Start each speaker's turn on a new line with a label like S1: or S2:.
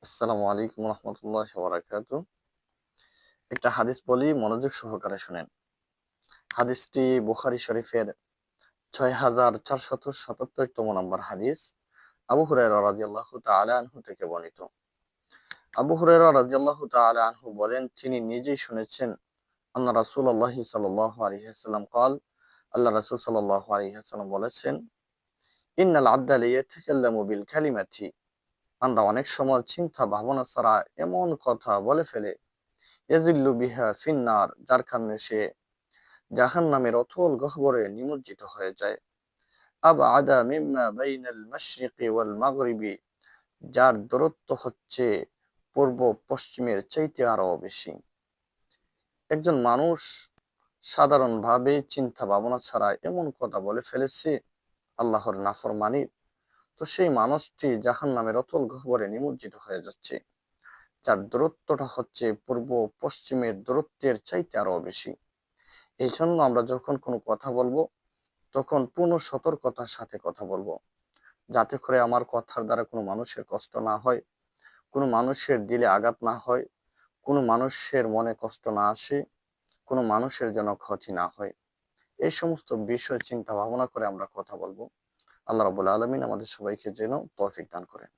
S1: আসসালামু আলাইকুম রহমতুল্লাহ বারাকাতু। একটা হাদিস বলি, মনোযোগ সহকারে শুনেন। হাদিসটি বুখারী শরীফের ৬,৪৭৭তম নম্বর হাদিস। আবু হুরায়রা রাদিয়াল্লাহু তাআলা আনহু থেকে বর্ণিত। আবু হুরায়রা রাদিয়াল্লাহু তাআলা আনহু বলেন, তিনি নিজেই শুনেছেন, আন্না রাসূলুল্লাহি সাল্লাল্লাহু আলাইহি ওয়াসাল্লাম قال, আল্লাহ রাসূল সাল্লাল্লাহু আলাইহি ওয়াসাল্লাম বলেছেন, ইন্নাল আবদা লায়াতাকাল্লামু বিল কালিমাতি, বান্দা অনেক সময় চিন্তা ভাবনা ছাড়া এমন কথা বলে ফেলে, ইয়াজিল্লু বিহা ফিন্নার, যার কারণে সে জাহান্নামের অথল গহ্বরে নিমজ্জিত হয়ে যায়। আবআদা মিম্মা বাইনাল মাশরিকি ওয়াল মাগরিবি, যার দূরত্ব হচ্ছে পূর্ব পশ্চিমের চাইতে আরো বেশি। একজন মানুষ সাধারণভাবে চিন্তা ভাবনা ছাড়া এমন কথা বলে ফেলেছে আল্লাহর নাফরমানি, তো সেই মানুষটি জাহান্নামের অতল গহ্বরে নিমজ্জিত হয়ে যাচ্ছে, যার দূরত্বটা হচ্ছে পূর্ব পশ্চিমের দূরত্বের চাইতে আরো বেশি। এই জন্য আমরা যখন কোনো কথা বলবো, তখন পূর্ণ সতর্কতার সাথে কথা বলবো, যাতে করে আমার কথার দ্বারা কোনো মানুষের কষ্ট না হয়, কোনো মানুষের দিলে আঘাত না হয়, কোনো মানুষের মনে কষ্ট না আসে, কোনো মানুষের যেন ক্ষতি না হয়। এই সমস্ত বিষয় চিন্তা ভাবনা করে আমরা কথা বলবো। আল্লাহ রাব্বুল আলামিন আমাদের সবাইকে যেন তৌফিক দান করেন।